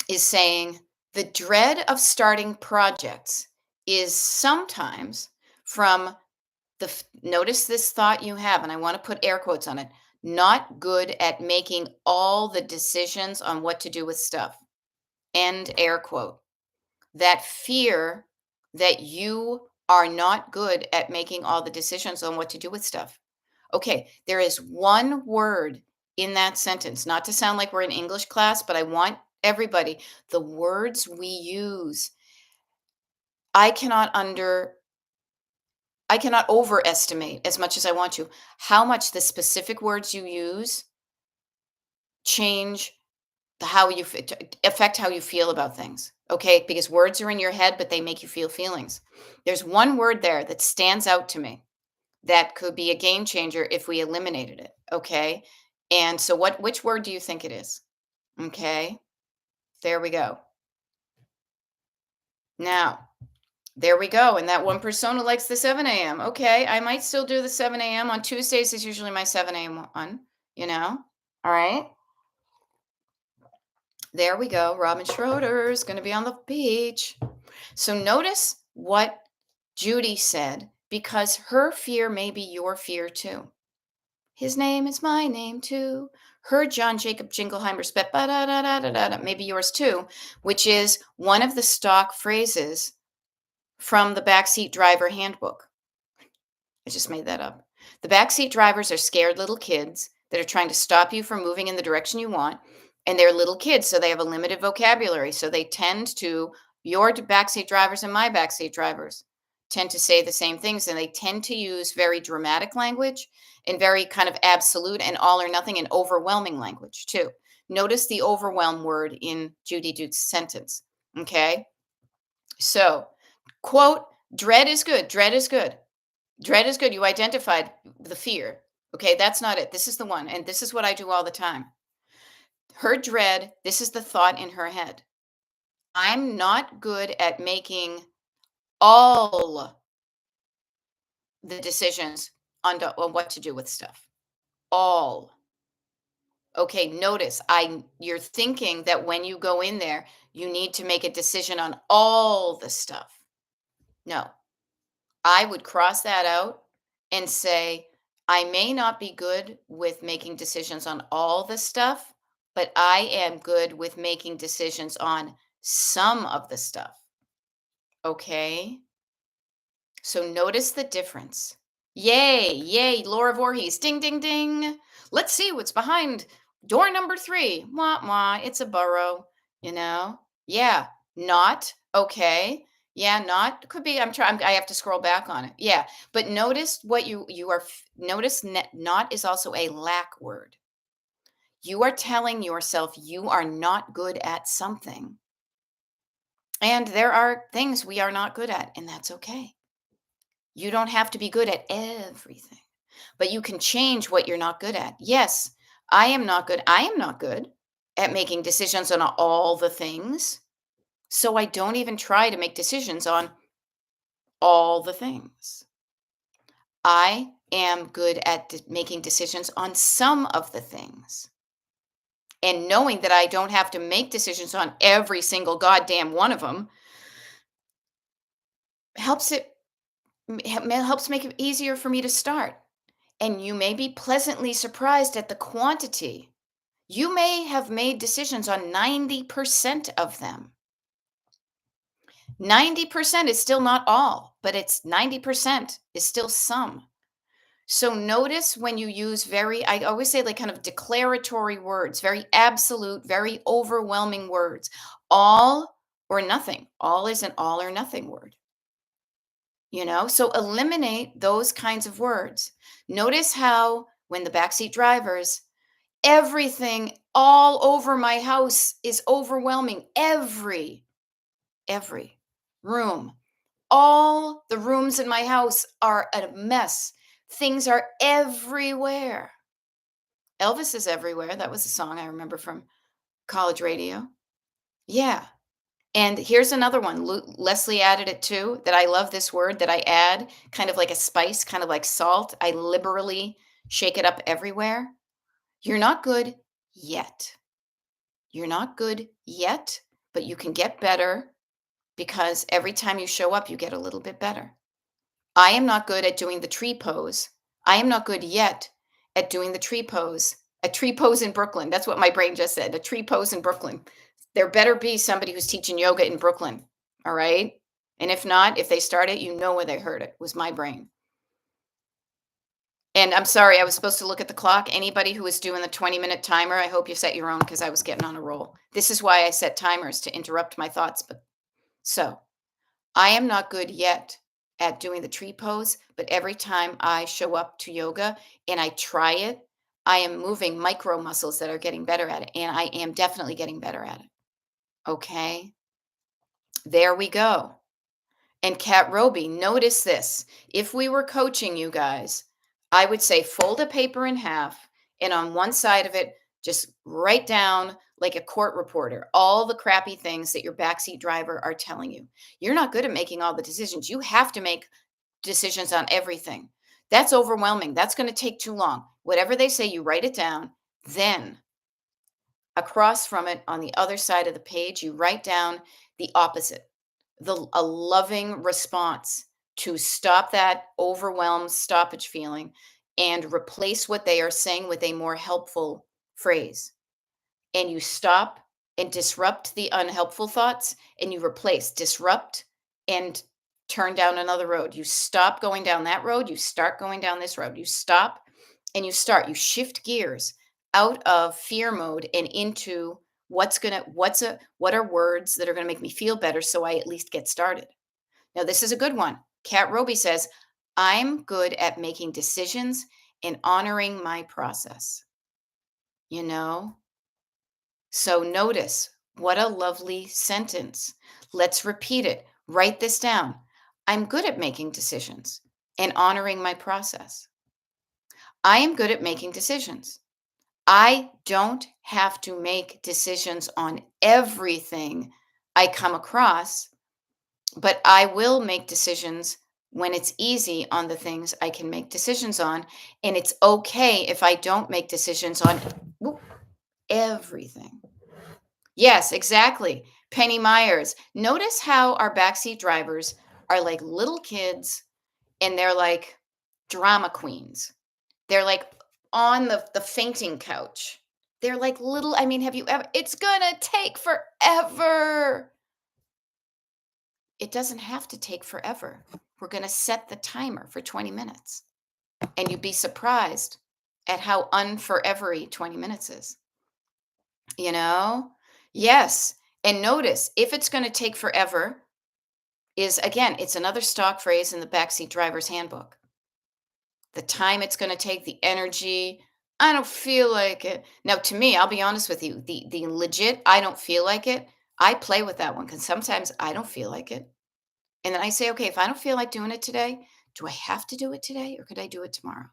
saying the dread of starting projects is sometimes from notice this thought you have, and I want to put air quotes on it, not good at making all the decisions on what to do with stuff. End air quote. That fear that you are not good at making all the decisions on what to do with stuff. Okay, there is one word in that sentence, not to sound like we're in English class, but I want everybody, the words we use. I cannot overestimate, as much as I want to, how much the specific words you use change how you affect how you feel about things. Okay, because words are in your head, but they make you feel feelings. There's one word there that stands out to me that could be a game changer if we eliminated it. Okay, and so which word do you think it is? Okay, there we go. Now, there we go. And that one persona likes the 7 a.m. Okay, I might still do the 7 a.m. on Tuesdays is usually my 7 a.m. one, All right. There we go. Robin Schroeder is going to be on the beach. So notice what Judy said because her fear may be your fear too. His name is my name too. Her John Jacob Jingleheimer spit ba da da da da da da, maybe yours too, which is one of the stock phrases from the Backseat Driver Handbook. I just made that up. The backseat drivers are scared little kids that are trying to stop you from moving in the direction you want. And they're little kids, so they have a limited vocabulary. So they tend to, your backseat drivers and my backseat drivers tend to say the same things. And they tend to use very dramatic language and very kind of absolute and all or nothing and overwhelming language too. Notice the overwhelm word in Judy Duke's sentence. Okay. So, quote, dread is good. Dread is good. Dread is good. You identified the fear. Okay, that's not it. This is the one. And this is what I do all the time. Her dread, this is the thought in her head. I'm not good at making all the decisions on what to do with stuff. All. Okay, notice you're thinking that when you go in there, you need to make a decision on all the stuff. No, I would cross that out and say, I may not be good with making decisions on all the stuff, but I am good with making decisions on some of the stuff. Okay. So notice the difference. Yay, yay, Laura Voorhees. Ding, ding, ding. Let's see what's behind door number 3. Wah, wah. It's a burrow, you know? Yeah, not. Okay. Yeah, not could be. I'm trying. I have to scroll back on it. Yeah, but notice what you are. Notice not is also a lack word. You are telling yourself you are not good at something, and there are things we are not good at, and that's okay. You don't have to be good at everything, but you can change what you're not good at. Yes, I am not good. I am not good at making decisions on all the things. So I don't even try to make decisions on all the things. I am good at making decisions on some of the things. And knowing that I don't have to make decisions on every single goddamn one of them helps helps make it easier for me to start. And you may be pleasantly surprised at the quantity. You may have made decisions on 90% of them. 90% is still not all, but it's 90% is still some. So notice when you use I always say like kind of declaratory words, very absolute, very overwhelming words. All or nothing. All is an all or nothing word. So eliminate those kinds of words. Notice how when the backseat drivers, everything all over my house is overwhelming. Every room. All the rooms in my house are a mess. Things are everywhere. Elvis is everywhere. That was a song I remember from college radio. Yeah. And here's another one. Leslie added it too, that I love this word that I add, kind of like a spice, kind of like salt. I liberally shake it up everywhere. You're not good yet. You're not good yet, but you can get better because every time you show up, you get a little bit better. I am not good at doing the tree pose. I am not good yet at doing the tree pose. A tree pose in Brooklyn. That's what my brain just said. A tree pose in Brooklyn. There better be somebody who's teaching yoga in Brooklyn. All right. And if not, if they start it, you know where they heard it, was my brain. And I'm sorry, I was supposed to look at the clock. Anybody who is doing the 20-minute timer, I hope you set your own because I was getting on a roll. This is why I set timers to interrupt my thoughts. But so I am not good yet at doing the tree pose, but every time I show up to yoga and I try it, I am moving micro muscles that are getting better at it. And I am definitely getting better at it. Okay. There we go. And Kat Roby, notice this. If we were coaching you guys, I would say fold a paper in half and on one side of it, just write down like a court reporter all the crappy things that your backseat driver are telling you. You're not good at making all the decisions. You have to make decisions on everything. That's overwhelming. That's going to take too long. Whatever they say, you write it down. Then across from it on the other side of the page, you write down the opposite. a loving response to stop that overwhelmed stoppage feeling and replace what they are saying with a more helpful phrase. And you stop and disrupt the unhelpful thoughts and you replace disrupt and turn down another road. You stop going down that road, you start going down this road. You stop and you shift gears out of fear mode and into what are words that are going to make me feel better so I at least get started. Now this is a good one. Kat Roby says, I'm good at making decisions and honoring my process. You know, so notice what a lovely sentence. Let's repeat it. Write this down. I'm good at making decisions and honoring my process. I am good at making decisions. I don't have to make decisions on everything I come across, but I will make decisions when it's easy on the things I can make decisions on. And it's okay if I don't make decisions on everything. Yes, exactly. Penny Myers. Notice how our backseat drivers are like little kids and they're like drama queens. They're like on the fainting couch. They're like little, I mean, have you ever, it's gonna take forever. It doesn't have to take forever. We're gonna set the timer for 20 minutes. And you'd be surprised at how unforevery 20 minutes is. You know? Yes. And notice if it's going to take forever, is again, it's another stock phrase in the backseat driver's handbook. The time it's going to take, the energy. I don't feel like it. Now, to me, I'll be honest with you, the legit, I don't feel like it. I play with that one because sometimes I don't feel like it. And then I say, okay, if I don't feel like doing it today, do I have to do it today or could I do it tomorrow?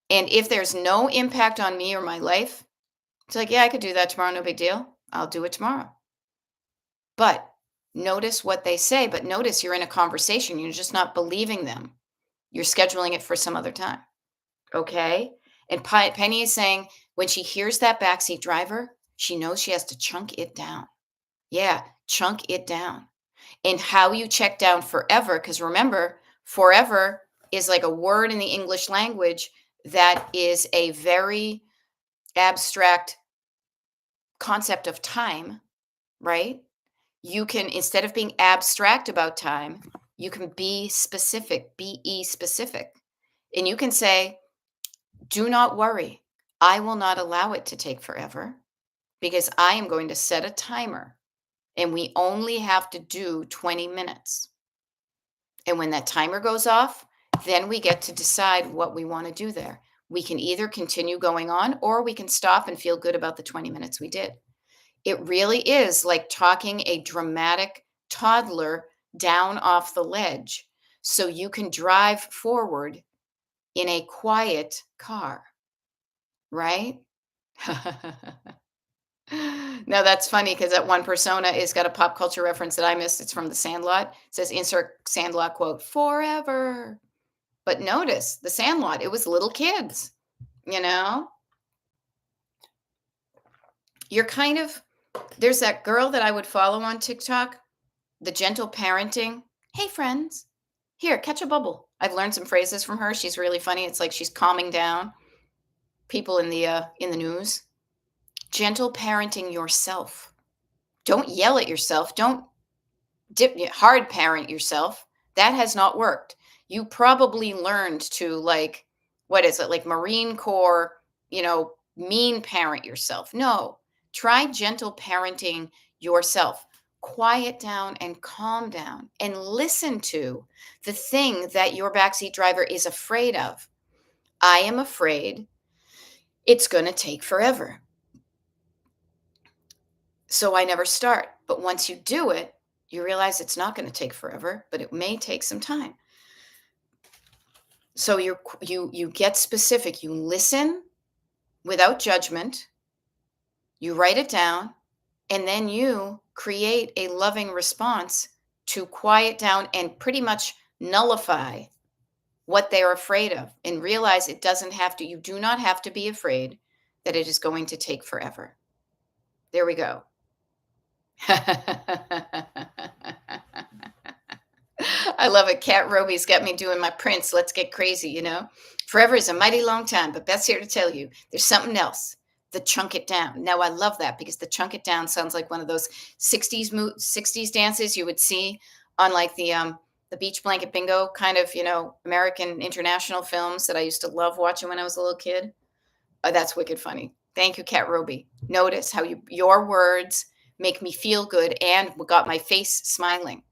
And if there's no impact on me or my life, it's like, yeah, I could do that tomorrow, no big deal. I'll do it tomorrow. But notice what they say, but notice you're in a conversation, you're just not believing them. You're scheduling it for some other time. Okay? And Penny is saying when she hears that backseat driver, she knows she has to chunk it down. Yeah, chunk it down. And how you check down forever, because remember, forever is like a word in the English language that is a very abstract concept of time, right? You can, instead of being abstract about time, you can be specific, be specific. And you can say, do not worry. I will not allow it to take forever because I am going to set a timer and we only have to do 20 minutes. And when that timer goes off, then we get to decide what we want to do there. We can either continue going on or we can stop and feel good about the 20 minutes we did. It really is like talking a dramatic toddler down off the ledge so you can drive forward in a quiet car, right? Now that's funny because that one persona is got a pop culture reference that I missed. It's from The Sandlot. It says insert Sandlot quote forever. But notice The Sandlot, it was little kids, you know? You're kind of, there's that girl that I would follow on TikTok, The Gentle Parenting. Hey friends, here, catch a bubble. I've learned some phrases from her. She's really funny. It's like she's calming down people in the news. Gentle parenting yourself. Don't yell at yourself. Don't hard parent yourself. That has not worked. You probably learned to like, what is it? Like Marine Corps, mean parent yourself. No, try gentle parenting yourself. Quiet down and calm down and listen to the thing that your backseat driver is afraid of. I am afraid it's going to take forever. So I never start. But once you do it, you realize it's not going to take forever, but it may take some time. So you get specific. You listen without judgment. You write it down, and then you create a loving response to quiet down and pretty much nullify what they're afraid of and realize it doesn't have to, you do not have to be afraid that it is going to take forever. There we go. I love it. Cat Roby's got me doing my Prince. Let's get crazy, you know? Forever is a mighty long time, but Beth's here to tell you there's something else. The chunk it down. Now I love that because the chunk it down sounds like one of those 60s dances you would see on like the beach blanket bingo kind of, American international films that I used to love watching when I was a little kid. Oh, that's wicked funny. Thank you, Cat Roby. Notice how your words make me feel good and got my face smiling.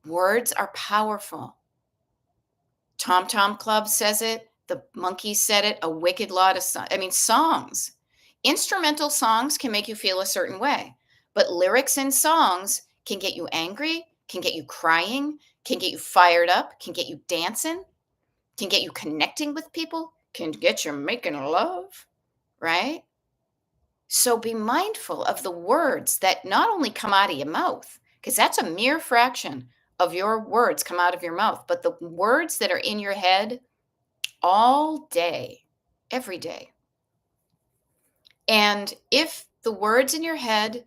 Words are powerful. Tom Tom Club says it. The Monkees said it. A wicked lot of songs. Instrumental songs can make you feel a certain way, but lyrics in songs can get you angry, can get you crying, can get you fired up, can get you dancing, can get you connecting with people, can get you making love, right? So be mindful of the words that not only come out of your mouth, because that's a mere fraction of your words come out of your mouth, but the words that are in your head all day, every day. And if the words in your head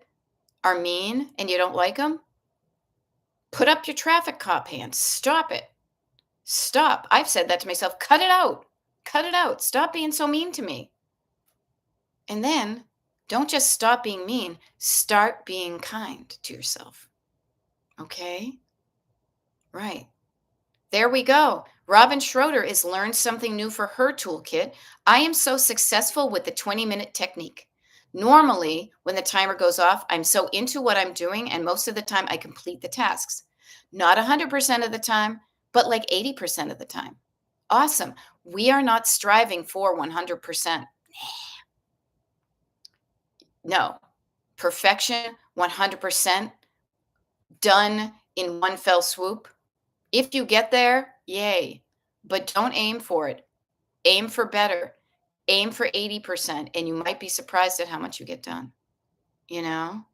are mean and you don't like them, put up your traffic cop hands. Stop it. Stop. I've said that to myself. Cut it out. Cut it out. Stop being so mean to me. And then don't just stop being mean, start being kind to yourself. Okay? Right. There we go. Robin Schroeder is learned something new for her toolkit. I am so successful with the 20-minute technique. Normally, when the timer goes off, I'm so into what I'm doing, and most of the time I complete the tasks. Not 100% of the time, but like 80% of the time. Awesome. We are not striving for 100%. No. Perfection, 100%, done in one fell swoop. If you get there, yay, but don't aim for it. Aim for better. Aim for 80%, and you might be surprised at how much you get done. You know?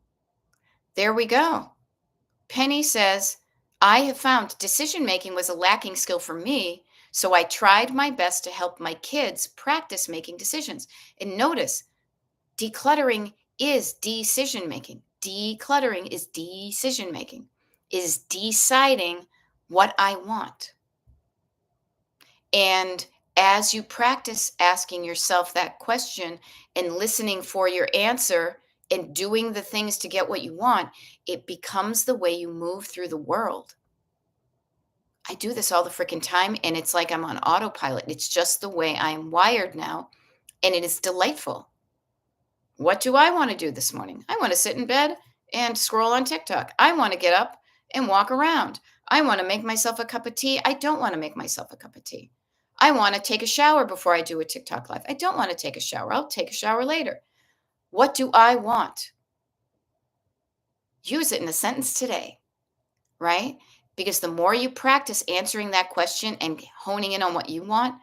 There we go. Penny says, I have found decision making was a lacking skill for me, so I tried my best to help my kids practice making decisions. And notice, decluttering is decision making. Decluttering is decision making, is deciding what I want. And as you practice asking yourself that question and listening for your answer and doing the things to get what you want, it becomes the way you move through the world. I do this all the freaking time, and it's like I'm on autopilot. It's just the way I'm wired now, and it is delightful. What do I want to do this morning? I want to sit in bed and scroll on TikTok. I want to get up and walk around. I want to make myself a cup of tea. I don't want to make myself a cup of tea. I want to take a shower before I do a TikTok live. I don't want to take a shower. I'll take a shower later. What do I want? Use it in a sentence today, right? Because the more you practice answering that question and honing in on what you want,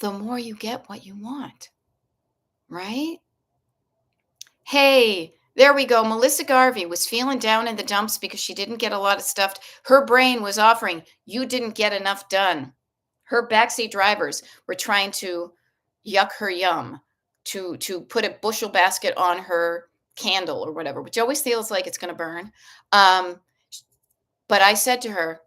the more you get what you want, right? Hey, there we go. Melissa Garvey was feeling down in the dumps because she didn't get a lot of stuff. Her brain was offering, you didn't get enough done. Her backseat drivers were trying to yuck her yum, to put a bushel basket on her candle or whatever, which always feels like it's going to burn. But I said to her,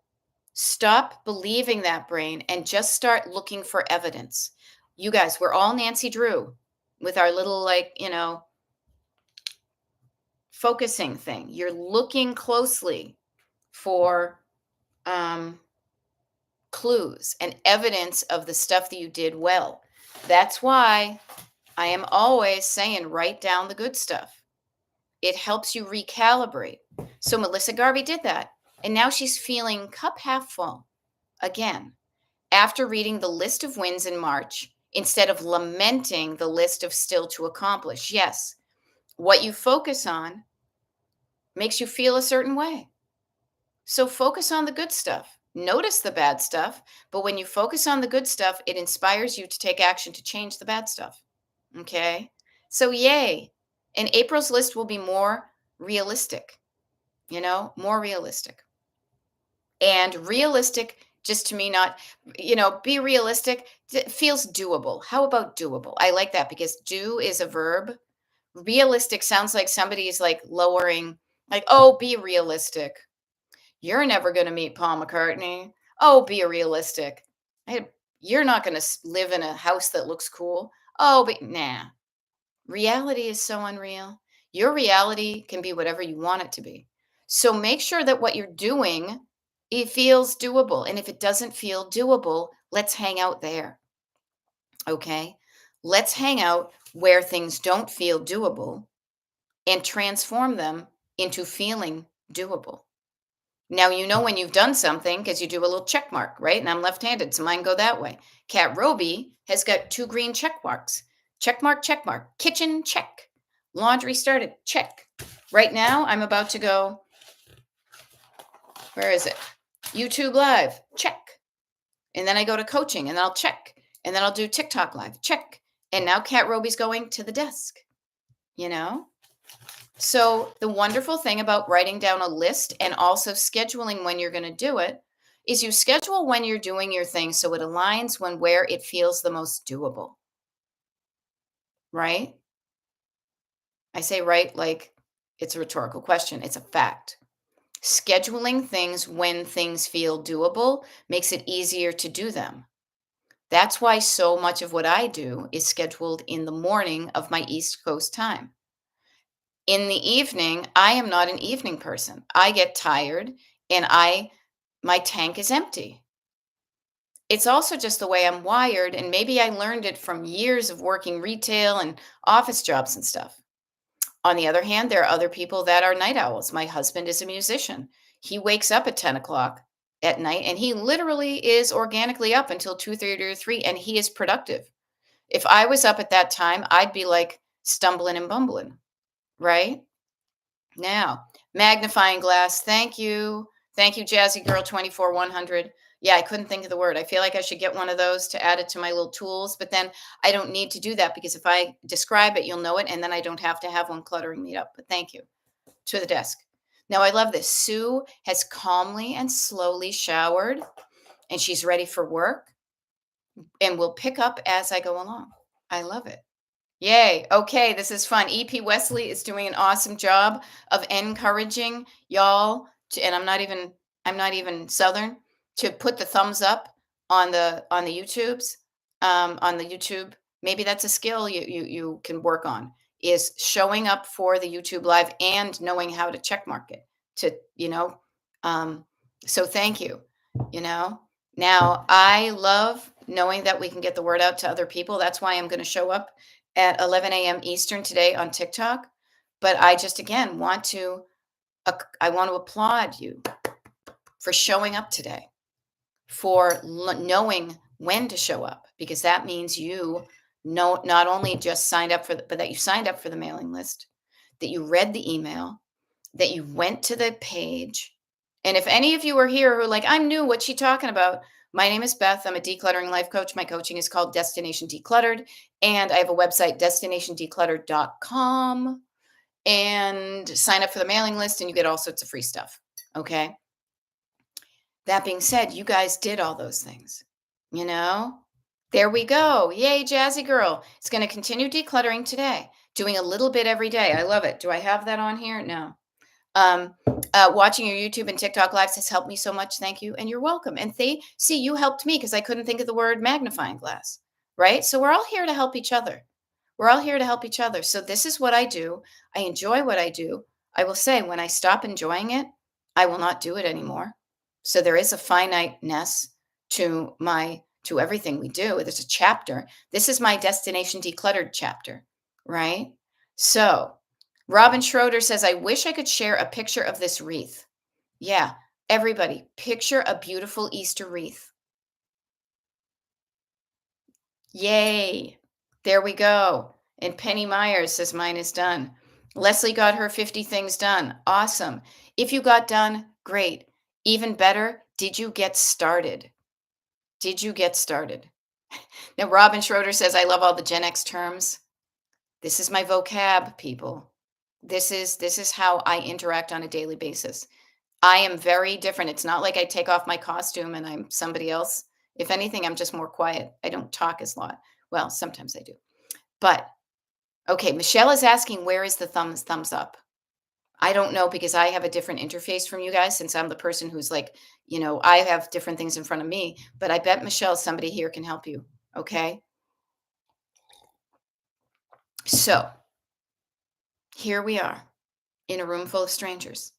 stop believing that, brain, and just start looking for evidence. You guys, we're all Nancy Drew with our little, focusing thing. You're looking closely for clues and evidence of the stuff that you did well. That's why I am always saying write down the good stuff. It helps you recalibrate. So Melissa Garvey did that. And now she's feeling cup half full again after reading the list of wins in March instead of lamenting the list of still to accomplish. Yes, what you focus on makes you feel a certain way. So focus on the good stuff. Notice the bad stuff, but when you focus on the good stuff, it inspires you to take action to change the bad stuff. Okay? So yay. And April's list will be more realistic, more realistic. And realistic, just to me, not, be realistic, feels doable. How about doable? I like that because do is a verb. Realistic sounds like somebody is like lowering, like, oh, be realistic. You're never going to meet Paul McCartney. Oh, be realistic. Hey, you're not going to live in a house that looks cool. Oh, but nah. Reality is so unreal. Your reality can be whatever you want it to be. So make sure that what you're doing, it feels doable. And if it doesn't feel doable, let's hang out there. Okay? Let's hang out where things don't feel doable and transform them into feeling doable. Now you know when you've done something because you do a little check mark, right? And I'm left-handed, so mine go that way. Cat Roby has got two green check marks. Check mark, check mark. Kitchen, check. Laundry started, check. Right now, I'm about to go, where is it? YouTube Live, check. And then I go to coaching and I'll check. And then I'll do TikTok Live, check. And now Cat Roby's going to the desk, you know? So, the wonderful thing about writing down a list and also scheduling when you're going to do it is you schedule when you're doing your thing so it aligns when where it feels the most doable, right? I say right like it's a rhetorical question, it's a fact. Scheduling things when things feel doable makes it easier to do them. That's why so much of what I do is scheduled in the morning of my East Coast time. In the evening, I am not an evening person. I get tired and my tank is empty. It's also just the way I'm wired, and maybe I learned it from years of working retail and office jobs and stuff. On the other hand, there are other people that are night owls. My husband is a musician. He wakes up at 10 o'clock at night and he literally is organically up until 2:30 or 3 and he is productive. If I was up at that time, I'd be like stumbling and bumbling, right? Now, magnifying glass. Thank you. Thank you, Jazzy Girl 24100. Yeah, I couldn't think of the word. I feel like I should get one of those to add it to my little tools, but then I don't need to do that because if I describe it, you'll know it, and then I don't have to have one cluttering me up. But thank you. To the desk. Now, I love this. Sue has calmly and slowly showered, and she's ready for work, and will pick up as I go along. I love it. Yay. Okay, this is fun. EP Wesley is doing an awesome job of encouraging y'all to, and I'm not even Southern, to put the thumbs up on the YouTubes, on the YouTube. Maybe that's a skill you can work on, is showing up for the YouTube live and knowing how to check mark it to, um, so thank you, you know. Now, I love knowing that we can get the word out to other people. That's why I'm going to show up at 11 a.m. Eastern today on TikTok. But I just again I want to applaud you for showing up today, for knowing when to show up, because that means you know not only just signed up but that you signed up for the mailing list, that you read the email, that you went to the page. And if any of you are here who are like, I'm new, what's she talking about? My name is Beth. I'm a decluttering life coach. My coaching is called Destination Decluttered. And I have a website, destinationdecluttered.com. And sign up for the mailing list and you get all sorts of free stuff. Okay. That being said, you guys did all those things. You know, there we go. Yay, Jazzy Girl. It's going to continue decluttering today, doing a little bit every day. I love it. Do I have that on here? No. Watching your YouTube and TikTok lives has helped me so much. Thank you. And you're welcome. And see, you helped me because I couldn't think of the word magnifying glass, right? So we're all here to help each other. We're all here to help each other. So this is what I do. I enjoy what I do. I will say when I stop enjoying it, I will not do it anymore. So there is a finiteness to everything we do. There's a chapter. This is my Destination Decluttered chapter, right? So Robin Schroeder says, I wish I could share a picture of this wreath. Yeah, everybody, picture a beautiful Easter wreath. Yay. There we go. And Penny Myers says, mine is done. Leslie got her 50 things done. Awesome. If you got done, great. Even better, did you get started? Did you get started? Now, Robin Schroeder says, I love all the Gen X terms. This is my vocab, people. This is how I interact on a daily basis. I am very different. It's not like I take off my costume and I'm somebody else. If anything, I'm just more quiet. I don't talk as lot. Well, sometimes I do. But okay, Michelle is asking, where is the thumbs up? I don't know because I have a different interface from you guys since I'm the person who's like, I have different things in front of me, but I bet Michelle, somebody here can help you. Okay. So here we are in a room full of strangers.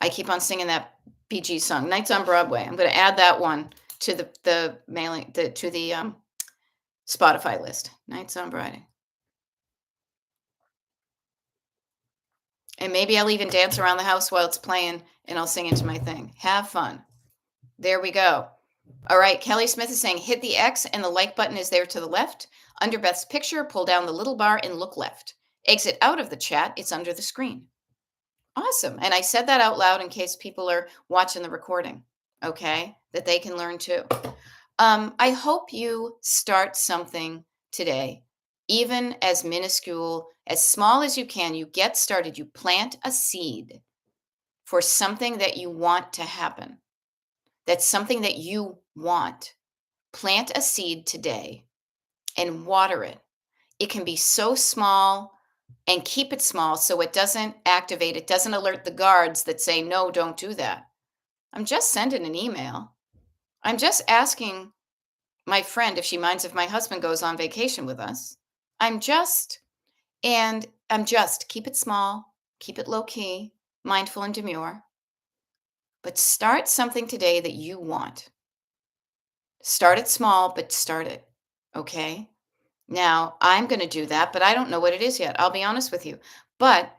I keep on singing that Bee Gees song, Nights on Broadway. I'm going to add that one to the mailing to the Spotify list. Nights on Broadway. And maybe I'll even dance around the house while it's playing and I'll sing into my thing. Have fun. There we go. All right. Kelly Smith is saying hit the X and the like button is there to the left. Under Beth's picture, pull down the little bar and look left. Exit out of the chat. It's under the screen. Awesome. And I said that out loud in case people are watching the recording, okay, that they can learn too. I hope you start something today, even as minuscule, as small as you can. You get started, you plant a seed for something that you want to happen. That's something that you want. Plant a seed today and water it. It can be so small and keep it small so it doesn't activate, it doesn't alert the guards that say, no, don't do that. I'm just sending an email. I'm just asking my friend if she minds if my husband goes on vacation with us. I'm just keep it small, keep it low key, mindful and demure, but start something today that you want. Start it small, but start it. Okay. Now I'm going to do that, but I don't know what it is yet. I'll be honest with you. But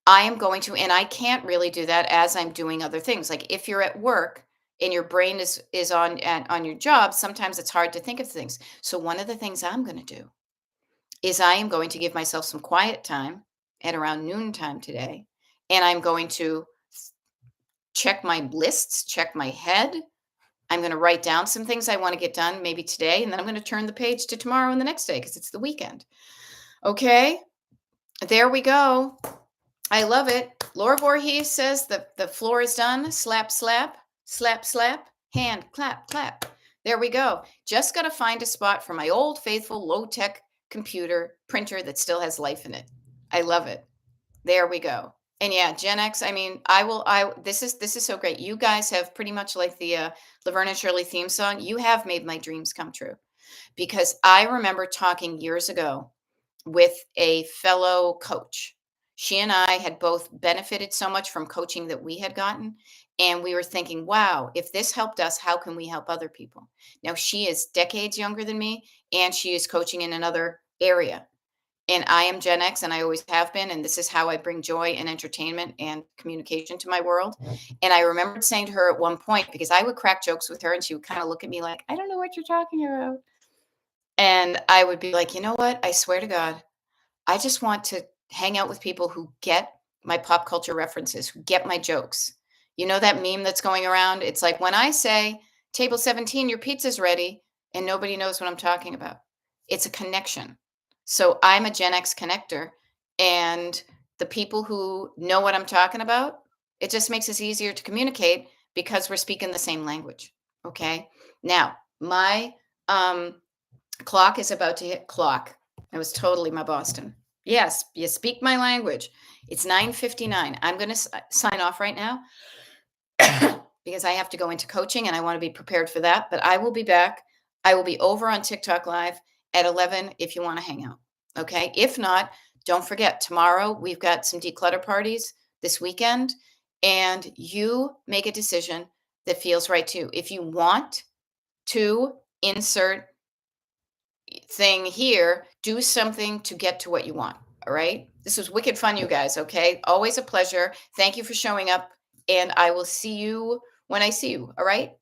I am going to, and I can't really do that as I'm doing other things. Like if you're at work and your brain is on your job, sometimes it's hard to think of things. So one of the things I'm going to do is I am going to give myself some quiet time at around noontime today, and I'm going to check my lists, check my head. I'm going to write down some things I want to get done maybe today, and then I'm going to turn the page to tomorrow and the next day because it's the weekend. Okay, there we go. I love it. Laura Voorhees says the floor is done. Slap, slap, slap, slap, hand, clap, clap. There we go. Just got to find a spot for my old faithful low-tech computer printer that still has life in it. I love it. There we go. And yeah, Gen X, I mean, this is so great. You guys have pretty much like the Laverne and Shirley theme song. You have made my dreams come true because I remember talking years ago with a fellow coach. She and I had both benefited so much from coaching that we had gotten. And we were thinking, wow, if this helped us, how can we help other people? Now, she is decades younger than me, and she is coaching in another area. And I am Gen X, and I always have been. And this is how I bring joy and entertainment and communication to my world. And I remembered saying to her at one point, because I would crack jokes with her, and she would kind of look at me like, I don't know what you're talking about. And I would be like, you know what? I swear to God, I just want to hang out with people who get my pop culture references, who get my jokes. You know that meme that's going around? It's like when I say, table 17, your pizza's ready, and nobody knows what I'm talking about. It's a connection. So I'm a Gen X connector, and the people who know what I'm talking about, it just makes us easier to communicate because we're speaking the same language. Okay. Now, my clock is about to hit clock. That was totally my Boston. Yes, you speak my language. It's 9:59. I'm going to sign off right now because I have to go into coaching and I want to be prepared for that. But I will be back. I will be over on TikTok Live at 11 if you want to hang out. Okay. If not, don't forget tomorrow we've got some declutter parties this weekend, and you make a decision that feels right to you. If you want to insert thing here, do something to get to what you want. All right. This was wicked fun, you guys. Okay. Always a pleasure. Thank you for showing up. And I will see you when I see you. All right.